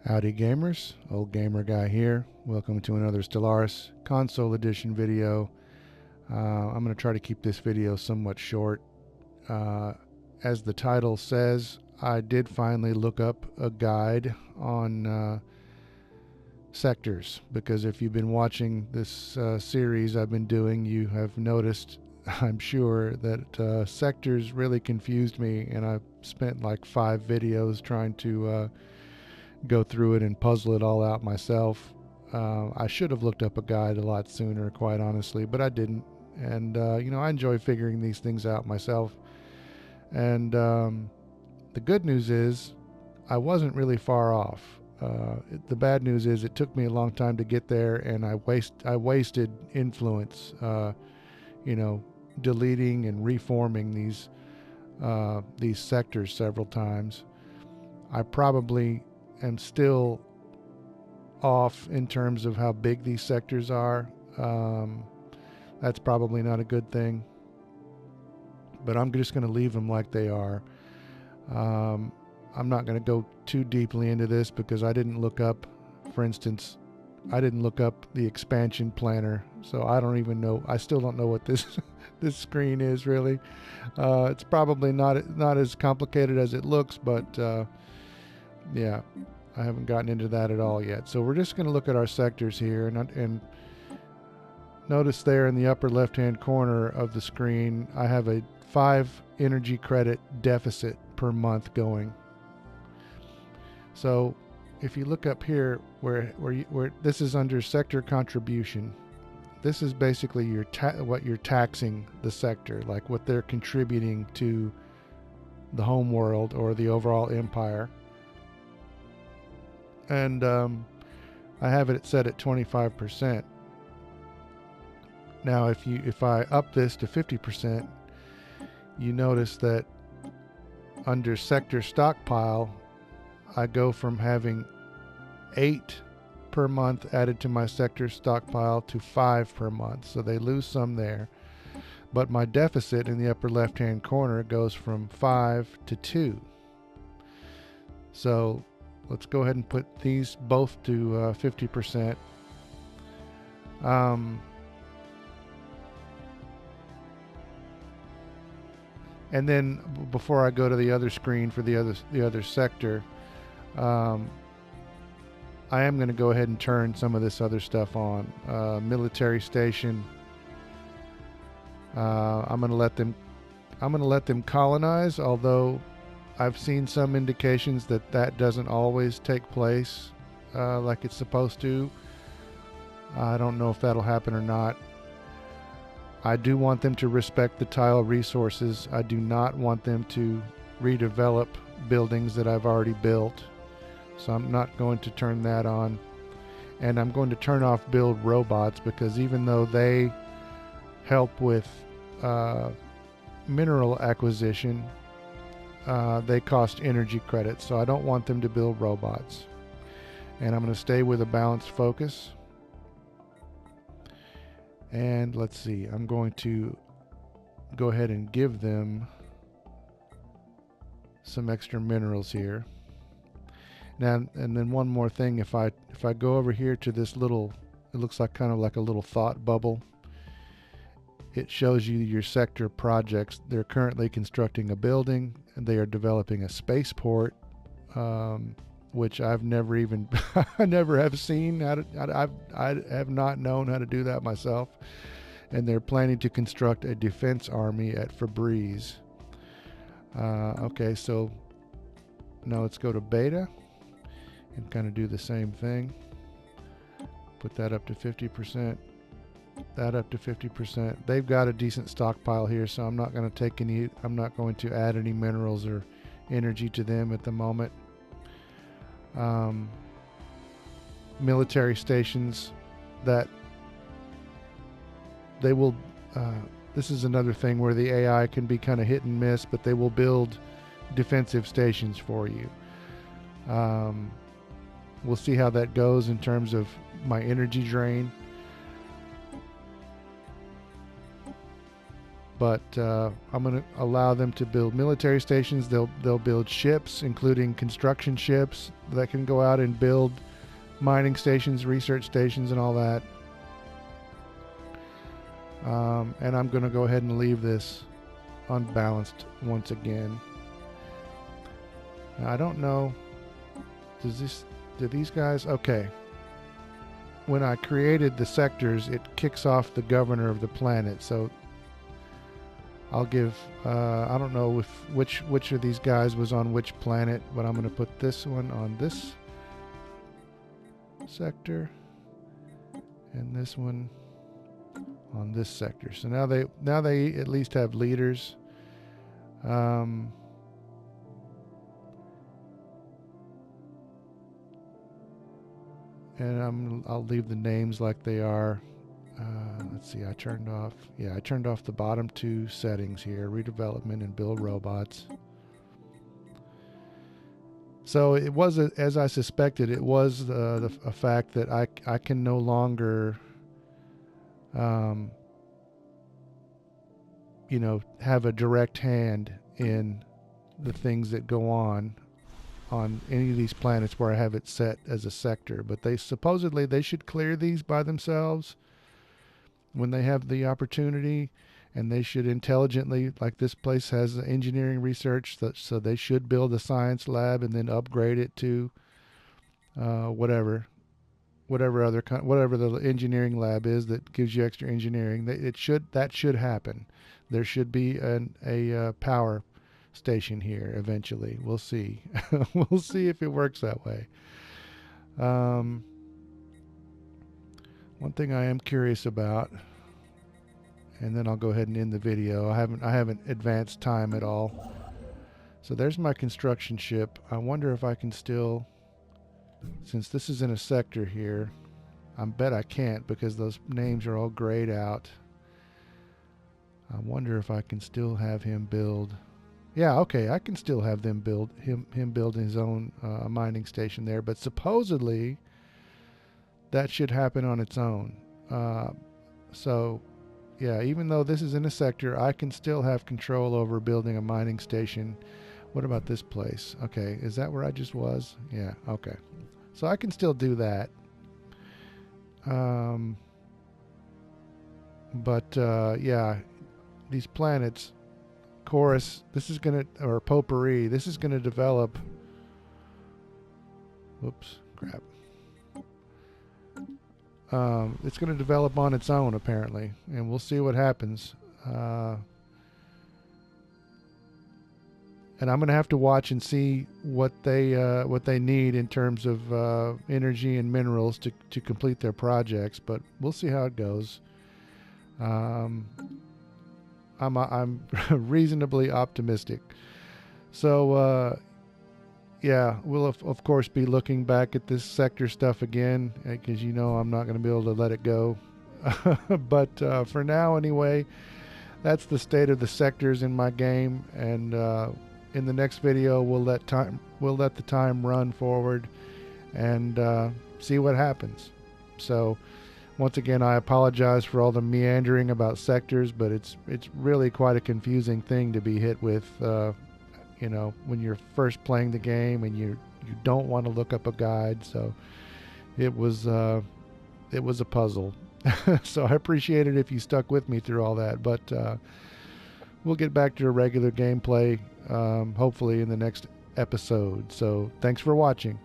Howdy gamers, Old Gamer Guy here. Welcome to another Stellaris Console Edition video. I'm going to try to keep this video somewhat short. As the title says, I did finally look up a guide on sectors, because if you've been watching this series I've been doing, you have noticed, I'm sure, that sectors really confused me, and I've spent like 5 videos trying to go through it and puzzle it all out myself. I should have looked up a guide a lot sooner, quite honestly, but I didn't. And I enjoy figuring these things out myself. And the good news is I wasn't really far off. The bad news is it took me a long time to get there, and I wasted influence, deleting and reforming these sectors several times. I probably am still off in terms of how big these sectors are. That's probably not a good thing, but I'm just going to leave them like they are. I'm not going to go too deeply into this because I didn't look up, for instance, the expansion planner, so I don't even know. I still don't know what this this screen is really. It's probably not as complicated as it looks, but yeah, I haven't gotten into that at all yet. So we're just going to look at our sectors here, and notice there in the upper left-hand corner of the screen, I have a 5 energy credit deficit per month going. So if you look up here where this is under sector contribution, this is basically what you're taxing the sector, like what they're contributing to the home world or the overall empire. And I have it set at 25%. Now if I up this to 50%, you notice that under sector stockpile, I go from having 8 per month added to my sector stockpile to 5 per month. So they lose some there. But my deficit in the upper left hand corner goes from 5 to 2. So let's go ahead and put these both to 50%. And then before I go to the other screen for the other sector, I am going to go ahead and turn some of this other stuff on. Military station. I'm going to let them colonize, although I've seen some indications that doesn't always take place like it's supposed to. I don't know if that'll happen or not. I do want them to respect the tile resources. I do not want them to redevelop buildings that I've already built. So I'm not going to turn that on. And I'm going to turn off build robots, because even though they help with mineral acquisition, they cost energy credits. So I don't want them to build robots. And I'm going to stay with a balanced focus. And let's see, I'm going to go ahead and give them some extra minerals here. Now, and then one more thing, if I go over here to this little, it looks like kind of like a little thought bubble. It shows you your sector projects. They're currently constructing a building, and they are developing a spaceport, which I've never even, I never have seen how to, I have not known how to do that myself. And they're planning to construct a defense army at Febreze. Okay, so now let's go to beta and kind of do the same thing. Put that up to 50%, that up to 50%. They've got a decent stockpile here, so I'm not going to add any minerals or energy to them at the moment. Military stations, that they will this is another thing where the AI can be kind of hit and miss, but they will build defensive stations for you. We'll see how that goes in terms of my energy drain. but I'm going to allow them to build military stations. They'll build ships, including construction ships that can go out and build mining stations, research stations, and all that. And I'm going to go ahead and leave this unbalanced once again. Now, I don't know. Do these guys? Okay. When I created the sectors, it kicks off the governor of the planet. So I'll give. I don't know which of these guys was on which planet, but I'm going to put this one on this sector, and this one on this sector. So now they at least have leaders. And I'll leave the names like they are. Let's see, I turned off the bottom two settings here, redevelopment and build robots. So it was, as I suspected, it was a fact that I can no longer, have a direct hand in the things that go on any of these planets where I have it set as a sector. But they should clear these by themselves when they have the opportunity, and they should intelligently, like this place has engineering research, so they should build a science lab and then upgrade it to whatever the engineering lab is that gives you extra engineering. That should happen. There should be a power station here eventually. We'll see. We'll see if it works that way. One thing I am curious about, and then I'll go ahead and end the video. I haven't advanced time at all. So there's my construction ship. I wonder if I can still, since this is in a sector here, I bet I can't because those names are all grayed out. I wonder if I can still have him build. Yeah, okay, I can still have them build him build his own mining station there, but supposedly that should happen on its own. So yeah, even though this is in a sector, I can still have control over building a mining station. What about this place? Okay, is that where I just was? Yeah, okay. So I can still do that. Yeah, these planets, Chorus, or Potpourri, this is gonna develop. Whoops, crap. It's going to develop on its own apparently, and we'll see what happens. And I'm going to have to watch and see what they need in terms of energy and minerals to complete their projects. But we'll see how it goes. I'm reasonably optimistic. So yeah, we'll of course be looking back at this sector stuff again, because I'm not going to be able to let it go. But for now anyway, that's the state of the sectors in my game, and in the next video we'll let the time run forward and see what happens. So once again, I apologize for all the meandering about sectors, but it's really quite a confusing thing to be hit with when you're first playing the game and you don't want to look up a guide. So it was a puzzle. So I appreciate it if you stuck with me through all that, but we'll get back to a regular gameplay hopefully in the next episode. So thanks for watching.